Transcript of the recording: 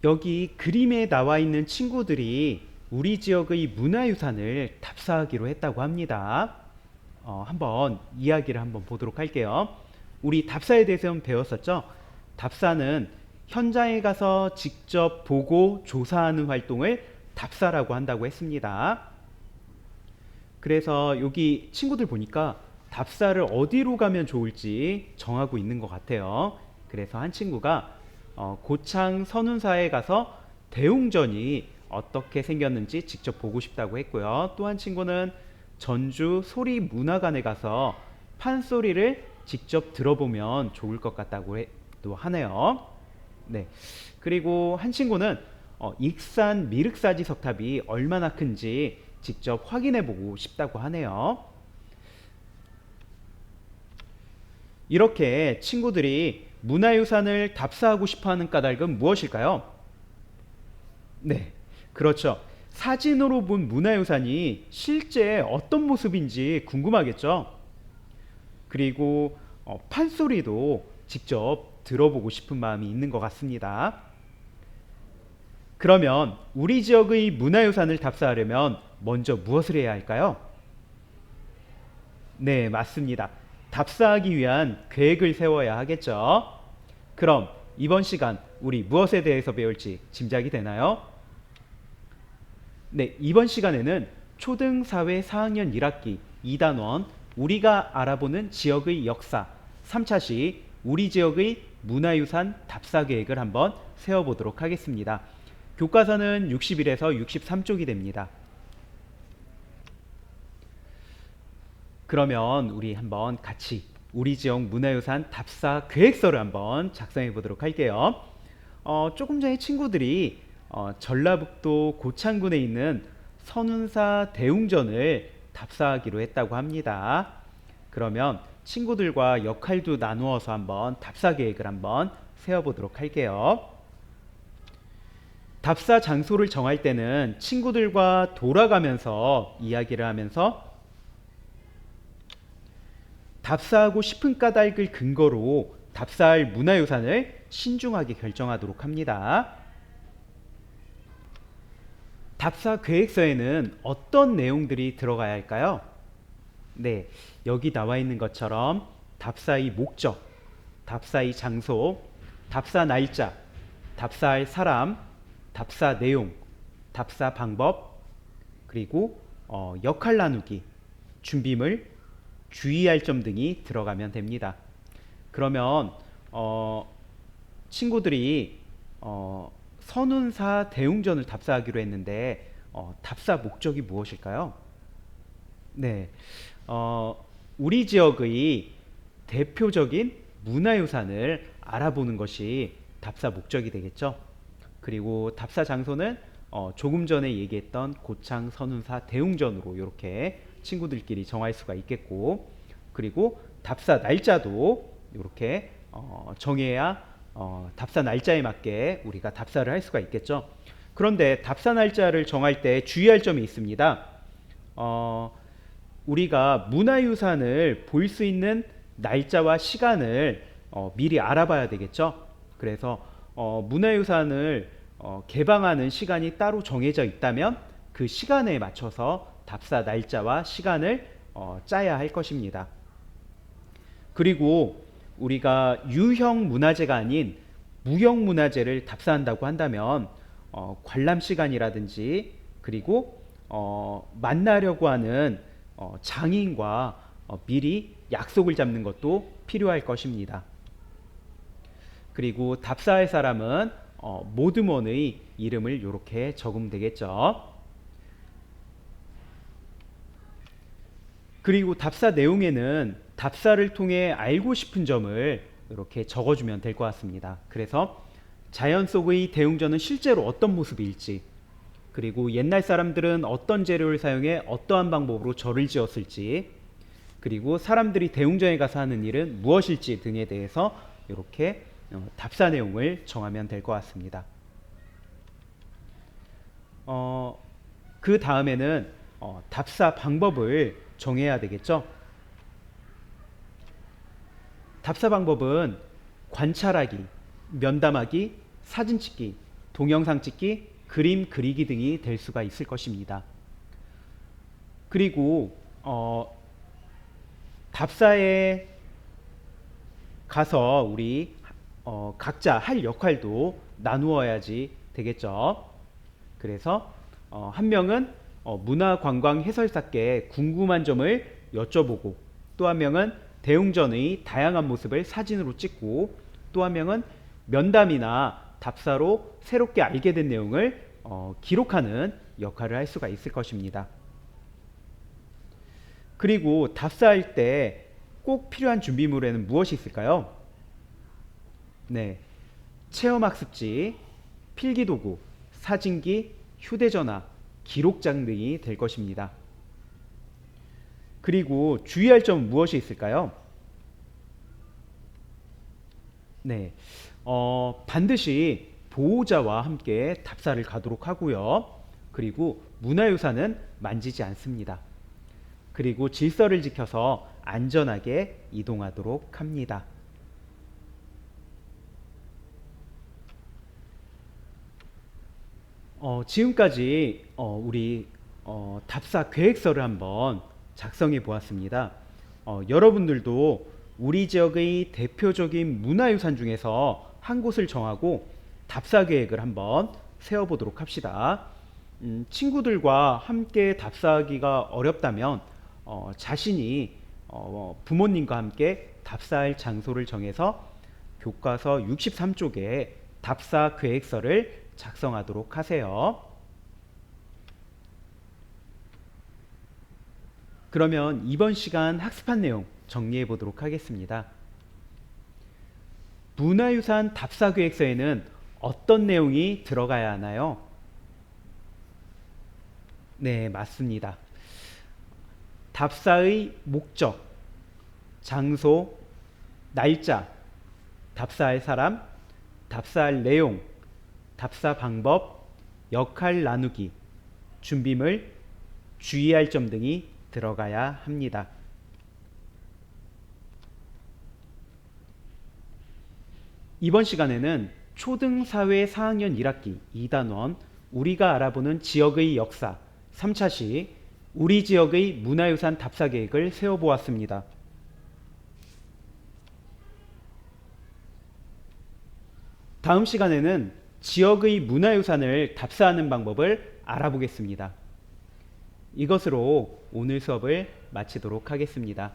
여기 그림에 나와 있는 친구들이 우리 지역의 문화유산을 답사하기로 했다고 합니다. 한번 이야기를 한번 보도록 할게요. 우리 답사에 대해서 배웠었죠? 답사는 현장에 가서 직접 보고 조사하는 활동을 답사라고 한다고 했습니다. 그래서 여기 친구들 보니까 답사를 어디로 가면 좋을지 정하고 있는 것 같아요. 그래서 한 친구가 고창 선운사에 가서 대웅전이 어떻게 생겼는지 직접 보고 싶다고 했고요. 또 한 친구는 전주 소리문화관에 가서 판소리를 직접 들어보면 좋을 것 같다고 또 하네요. 네. 그리고 한 친구는 익산 미륵사지 석탑이 얼마나 큰지 직접 확인해 보고 싶다고 하네요. 이렇게 친구들이 문화유산을 답사하고 싶어하는 까닭은 무엇일까요? 네, 그렇죠. 사진으로 본 문화유산이 실제 어떤 모습인지 궁금하겠죠? 그리고 판소리도 직접 들어보고 싶은 마음이 있는 것 같습니다. 그러면 우리 지역의 문화유산을 답사하려면 먼저 무엇을 해야 할까요? 네, 맞습니다. 답사하기 위한 계획을 세워야 하겠죠. 그럼 이번 시간 우리 무엇에 대해서 배울지 짐작이 되나요? 네, 이번 시간에는 초등사회 4학년 1학기 2단원 우리가 알아보는 지역의 역사 3차시 우리 지역의 문화유산 답사 계획을 한번 세워보도록 하겠습니다. 교과서는 60일에서 63쪽이 됩니다. 그러면 우리 한번 같이 우리 지역 문화유산 답사 계획서를 한번 작성해 보도록 할게요. 조금 전에 친구들이 전라북도 고창군에 있는 선운사 대웅전을 답사하기로 했다고 합니다. 그러면 친구들과 역할도 나누어서 한번 답사 계획을 한번 세워보도록 할게요. 답사 장소를 정할 때는 친구들과 돌아가면서 이야기를 하면서 답사하고 싶은 까닭을 근거로 답사할 문화유산을 신중하게 결정하도록 합니다. 답사 계획서에는 어떤 내용들이 들어가야 할까요? 네, 여기 나와 있는 것처럼 답사의 목적, 답사의 장소, 답사 날짜, 답사할 사람, 답사 내용, 답사 방법, 그리고 역할 나누기, 준비물, 주의할 점 등이 들어가면 됩니다. 그러면 친구들이 선운사 대웅전을 답사하기로 했는데 답사 목적이 무엇일까요? 네, 우리 지역의 대표적인 문화유산을 알아보는 것이 답사 목적이 되겠죠. 그리고 답사 장소는 조금 전에 얘기했던 고창 선운사 대웅전으로 이렇게 친구들끼리 정할 수가 있겠고, 그리고 답사 날짜도 이렇게 정해야 답사 날짜에 맞게 우리가 답사를 할 수가 있겠죠. 그런데 답사 날짜를 정할 때 주의할 점이 있습니다. 우리가 문화유산을 볼 수 있는 날짜와 시간을 미리 알아봐야 되겠죠. 그래서 문화유산을 개방하는 시간이 따로 정해져 있다면 그 시간에 맞춰서 답사 날짜와 시간을 짜야 할 것입니다. 그리고 우리가 유형 문화재가 아닌 무형 문화재를 답사한다고 한다면 관람 시간이라든지 그리고 만나려고 하는 장인과 미리 약속을 잡는 것도 필요할 것입니다. 그리고 답사할 사람은 모드먼의 이름을 이렇게 적으면 되겠죠. 그리고 답사 내용에는 답사를 통해 알고 싶은 점을 이렇게 적어주면 될 것 같습니다. 그래서 자연 속의 대웅전은 실제로 어떤 모습일지, 그리고 옛날 사람들은 어떤 재료를 사용해 어떠한 방법으로 절을 지었을지, 그리고 사람들이 대웅전에 가서 하는 일은 무엇일지 등에 대해서 이렇게 답사 내용을 정하면 될 것 같습니다. 그 다음에는 답사 방법을 정해야 되겠죠. 답사 방법은 관찰하기, 면담하기, 사진 찍기, 동영상 찍기, 그림 그리기 등이 될 수가 있을 것입니다. 그리고 답사에 가서 우리 각자 할 역할도 나누어야지 되겠죠. 그래서 한 명은 문화관광 해설사께 궁금한 점을 여쭤보고, 또 한 명은 대웅전의 다양한 모습을 사진으로 찍고, 또 한 명은 면담이나 답사로 새롭게 알게 된 내용을 기록하는 역할을 할 수가 있을 것입니다. 그리고 답사할 때 꼭 필요한 준비물에는 무엇이 있을까요? 네, 체험학습지, 필기도구, 사진기, 휴대전화, 기록장 등이 될 것입니다. 그리고 주의할 점은 무엇이 있을까요? 네, 반드시 보호자와 함께 답사를 가도록 하고요. 그리고 문화유산은 만지지 않습니다. 그리고 질서를 지켜서 안전하게 이동하도록 합니다. 지금까지 우리 답사 계획서를 한번 작성해 보았습니다. 여러분들도 우리 지역의 대표적인 문화유산 중에서 한 곳을 정하고 답사 계획을 한번 세워보도록 합시다. 친구들과 함께 답사하기가 어렵다면 자신이 부모님과 함께 답사할 장소를 정해서 교과서 63쪽에 답사 계획서를 작성하도록 하세요. 그러면 이번 시간 학습한 내용 정리해 보도록 하겠습니다. 문화유산 답사 계획서에는 어떤 내용이 들어가야 하나요? 네, 맞습니다. 답사의 목적, 장소, 날짜, 답사할 사람, 답사할 내용, 답사 방법, 역할 나누기, 준비물, 주의할 점 등이 들어가야 합니다. 이번 시간에는 초등사회 4학년 1학기 2단원 우리가 알아보는 지역의 역사 3차 시 우리 지역의 문화유산 답사 계획을 세워보았습니다. 다음 시간에는 지역의 문화유산을 답사하는 방법을 알아보겠습니다. 이것으로 오늘 수업을 마치도록 하겠습니다.